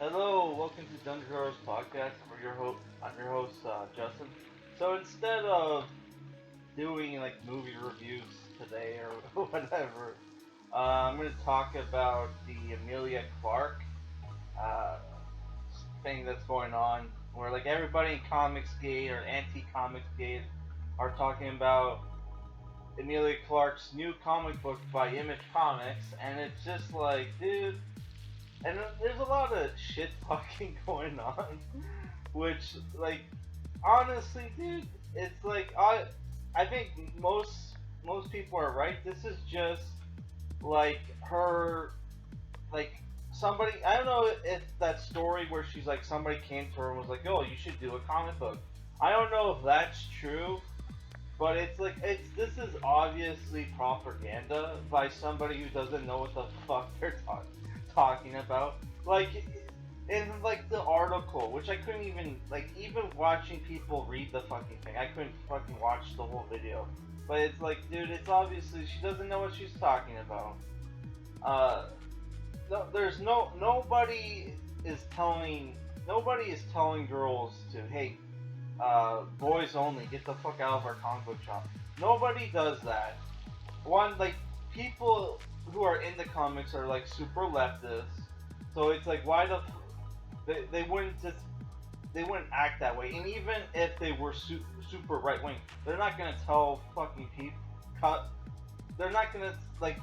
Hello, welcome to Dungeon Heroes Podcast. I'm your host, Justin. So instead of doing like movie reviews today or whatever, I'm going to talk about the Emilia Clarke uh, thing that's going on, where like everybody in Comics Gate or anti-Comics Gate are talking about Emilia Clarke's new comic book by Image Comics, and it's just like, dude. And there's a lot of shit talking going on, which, like, honestly, dude, it's like I think most people are right. This is just like her, like somebody. I don't know if that story where she's like somebody came to her and was like, "Oh, you should do a comic book." I don't know if that's true, but it's like this is obviously propaganda by somebody who doesn't know what the fuck they're talking about. Like in like the article, which I couldn't even watching people read the fucking thing. I couldn't fucking watch the whole video. But it's like, dude, it's obviously she doesn't know what she's talking about. Uh, no, there's nobody is telling girls to, hey, boys only, get the fuck out of our comic book shop. Nobody does that. One, like, people who are into comics are like super leftists, so it's like, they wouldn't act that way. And even if they were super right wing, they're not gonna tell fucking people they're not gonna, like,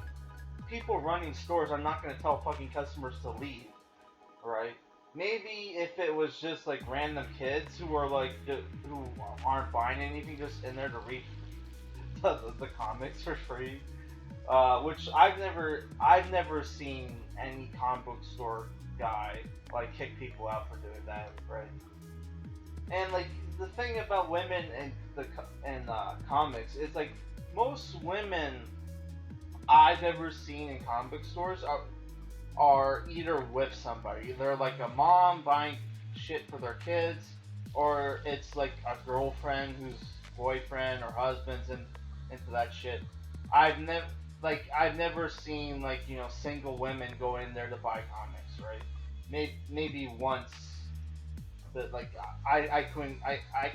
people running stores are not gonna tell fucking customers to leave, right? Maybe if it was just like random kids who are like who aren't buying anything, just in there to read the comics for free, which I've never seen any comic book store guy like kick people out for doing that, right? And like the thing about women and comics is like most women I've ever seen in comic book stores are either with somebody. They're like a mom buying shit for their kids, or it's like a girlfriend whose boyfriend or husband's into that shit. I've never seen, like, single women go in there to buy comics, right? Maybe once, but like I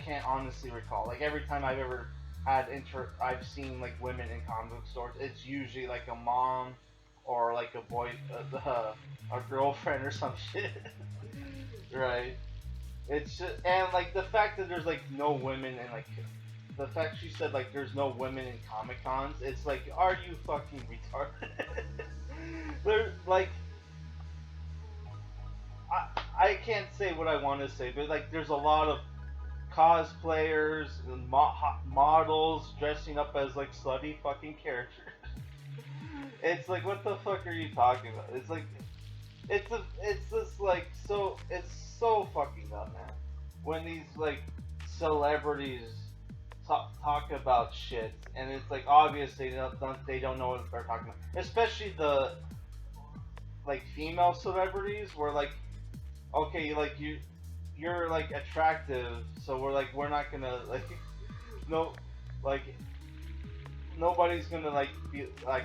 can't honestly recall. Like every time I've seen like women in comic book stores, it's usually like a mom or like a girlfriend or some shit, right? It's just, and like the fact that there's like no women and like the fact she said like there's no women in Comic Cons, it's like, are you fucking retarded? They're like, I can't say what I want to say, but like there's a lot of cosplayers and models dressing up as like slutty fucking characters. It's like, what the fuck are you talking about? It's like, it's just like, it's so fucking dumb, man. When these like celebrities talk about shit, and it's like obvious they don't know what they're talking about. Especially the like female celebrities, where like, okay, like you're like attractive, so we're not gonna like no like nobody's gonna like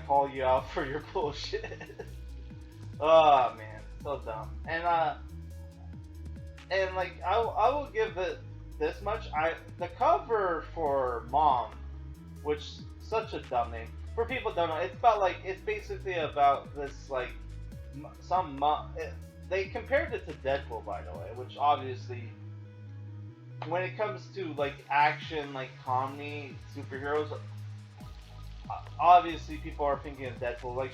call you out for your bullshit. Oh man, so dumb. And like I will give it this much. The cover for Mom, which such a dumb name. For people who don't know, it's basically about this like some mom. They compared it to Deadpool, by the way, which obviously, when it comes to like action, like comedy, superheroes, obviously people are thinking of Deadpool. Like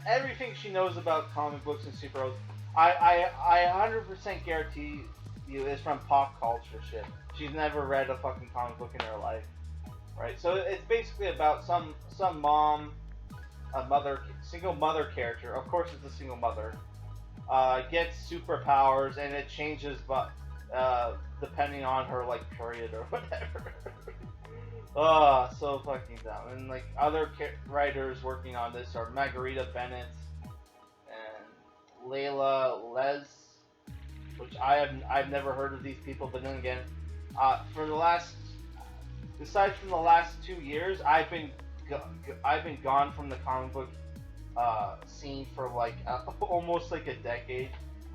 everything she knows about comic books and superheroes, I 100% guarantee you is from pop culture shit. She's never read a fucking comic book in her life, right? So it's basically about some mom, single mother character. Of course, it's a single mother. Gets superpowers, and it changes, but depending on her like period or whatever. Oh, so fucking dumb. And like other writers working on this are Margarita Bennett and Layla Les, which I've never heard of these people. But then again, for aside from the last 2 years, I've been gone from the comic book scene for like almost like a decade.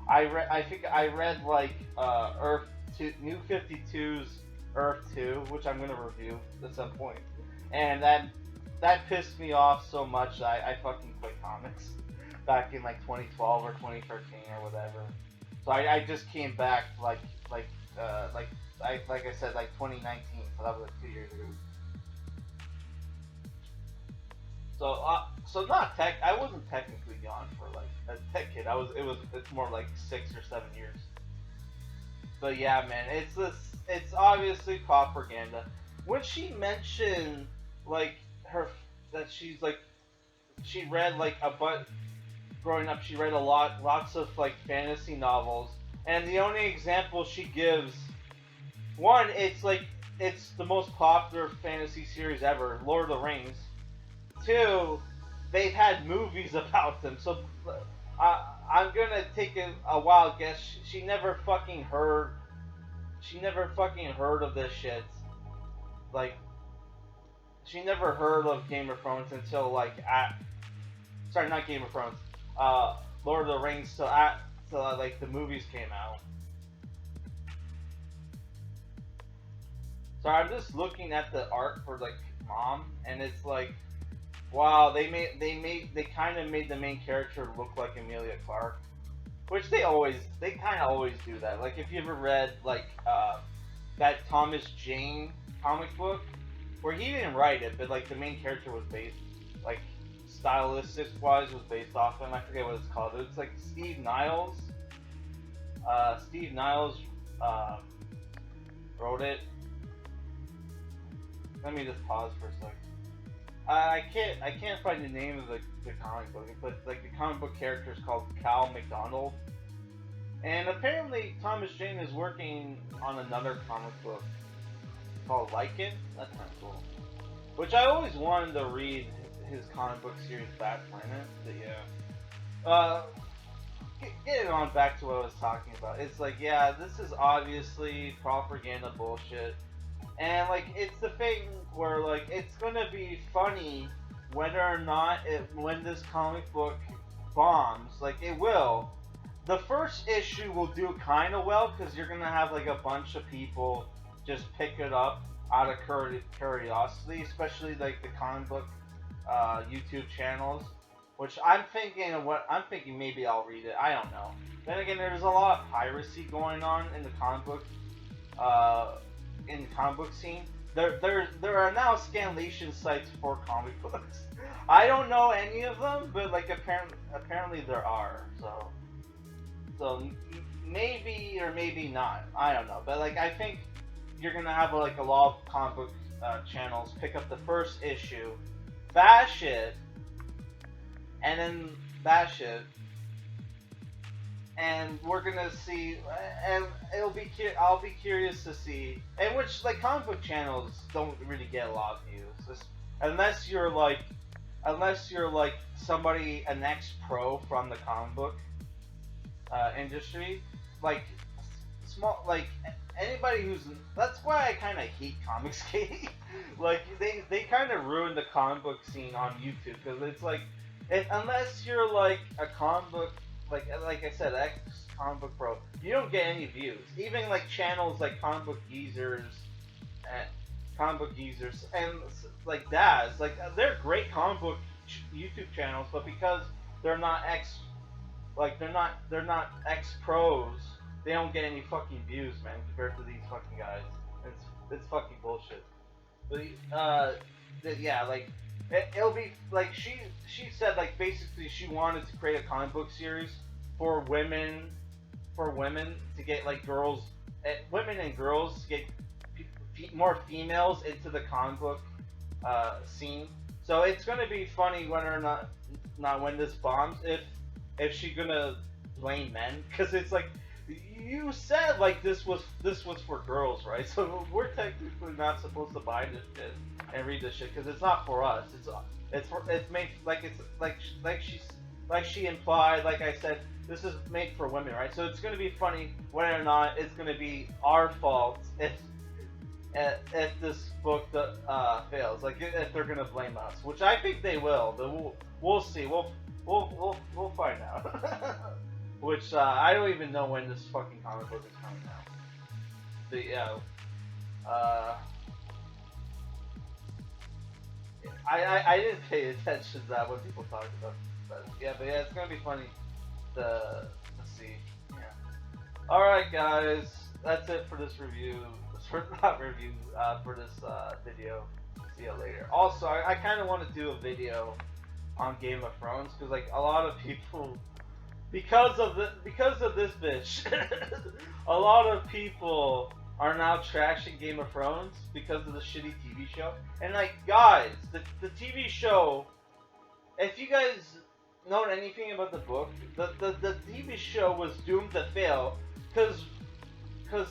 I think I read like Earth Two, New 52's Earth 2, which I'm gonna review at some point, and that pissed me off so much that I fucking quit comics back in like 2012 or 2013 or whatever. So I just came back like like like I said, like 2019. So that was like 2 years ago. So not tech. I wasn't technically gone for like a tech kid. I was. It was. It's more like 6 or 7 years. But yeah, man, it's this. It's obviously propaganda. When she mentioned like her that she's like she read like a but growing up she read lots of like fantasy novels, and the only example she gives one, it's like it's the most popular fantasy series ever, Lord of the Rings. Two, they've had movies about them. So I'm gonna take a wild guess. She never fucking heard. She never fucking heard of this shit. Like she never heard of Game of Thrones until like at sorry, not Game of Thrones. Lord of the Rings till like the movies came out. So I'm just looking at the art for like Mom, and it's like wow, they kind of made the main character look like Emilia Clarke, which they kind of always do that. Like if you ever read like that Thomas Jane comic book, where he didn't write it, but like the main character was based like stylistic wise was based off him. I forget what it's called. It's like Steve Niles. Steve Niles wrote it. Let me just pause for a second. I can't find the name of the comic book, but like the comic book character is called Cal McDonald, and apparently Thomas Jane is working on another comic book called Lycan. That's kind of cool. Which I always wanted to read his comic book series Bad Planet. But yeah, getting on back to what I was talking about, it's like yeah, this is obviously propaganda bullshit. And like it's the thing where like it's gonna be funny whether or not when this comic book bombs, like it will. The first issue will do kind of well because you're gonna have like a bunch of people just pick it up out of curiosity, especially like the comic book YouTube channels. Which I'm thinking maybe I'll read it. I don't know. Then again, there's a lot of piracy going on in the comic book uh, in the comic book scene. There are now scanlation sites for comic books. I don't know any of them, but like apparently there are. So maybe or maybe not. I don't know. But like I think you're gonna have like a lot of comic book channels pick up the first issue, bash it, and then bash it, and we're gonna see, and I'll be curious to see, and which like comic book channels don't really get a lot of views, unless you're like somebody an ex-pro from the comic book industry, like small like anybody who's that's why I kind of hate Comicsgate. Like they kind of ruined the comic book scene on YouTube because it's like unless you're like a comic book like I said, ex comic book pro, you don't get any views. Even like channels like comic book geezers, and like Daz, like they're great comic book YouTube channels, but because they're not they're not ex pros, they don't get any fucking views, man, compared to these fucking guys. It's fucking bullshit. But yeah, like it'll be like she said like basically she wanted to create a comic book series for women to get like women and girls to get more females into the comic book scene. So it's gonna be funny whether or not when this bombs, if she's gonna blame men, because it's like you said like this was for girls, right? So we're technically not supposed to buy this shit and read this shit because it's not for us. It's made like she implied. Like I said, this is made for women, right? So it's gonna be funny whether or not it's gonna be our fault if this book fails. Like if they're gonna blame us, which I think they will. But we'll see. We'll find out. which I don't even know when this fucking comic book is coming out. But yeah, I didn't pay attention to that when people talked about it. But yeah, it's gonna be funny to see. Yeah. All right, guys, that's it for this review. Not review, for this video. See you later. Also, I kind of want to do a video on Game of Thrones because like a lot of people, because of this bitch, a lot of people are now trashing Game of Thrones because of the shitty TV show. And like, guys, the TV show, if you guys know anything about the book, the TV show was doomed to fail because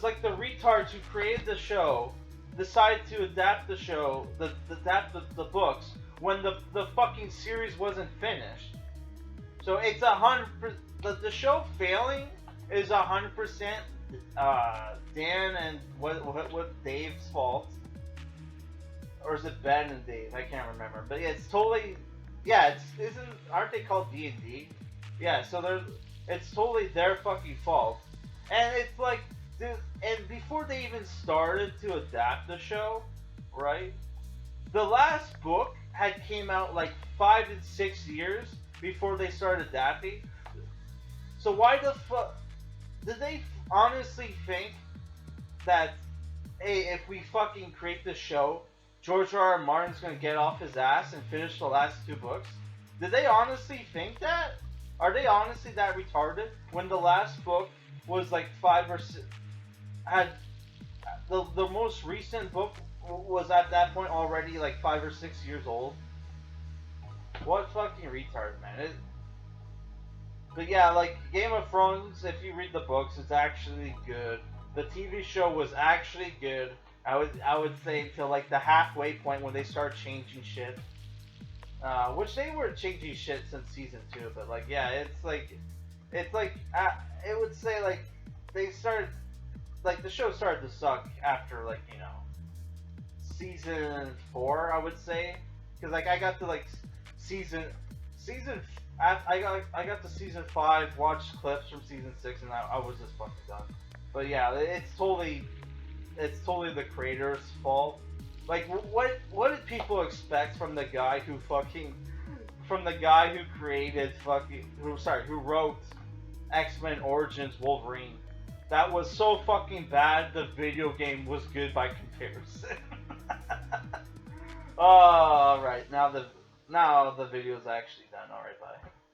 like the retards who created the show decided to adapt the show, adapt the books when the fucking series wasn't finished. So it's 100%. The show failing is 100% Dan and what Dave's fault, or is it Ben and Dave? I can't remember. But yeah, it's totally, yeah. Aren't they called D&D? Yeah. So it's totally their fucking fault. And it's like, dude, and before they even started to adapt the show, right? The last book had came out like 5 and 6 years before they started adapting. So why the fuck did they honestly think that, hey, if we fucking create this show, George R.R. Martin's gonna get off his ass and finish the last 2 books? Did they honestly think that? Are they honestly that retarded? When the last book was like 5 or 6, had the most recent book was at that point already like 5 or 6 years old? What fucking retard, man. But yeah, like Game of Thrones, if you read the books, it's actually good. The TV show was actually good. I would say till like the halfway point when they start changing shit. Which they were changing shit since season 2, but like yeah, it's like it would say like they started, like the show started to suck after like, you know, season 4, I would say, because like I got to like season I got to season 5, watched clips from season 6, and I was just fucking done. But yeah, it's totally the creator's fault. Like, what did people expect from the guy who created who wrote X-Men Origins Wolverine? That was so fucking bad. The video game was good by comparison. All right, now the video is actually done. All right, bye.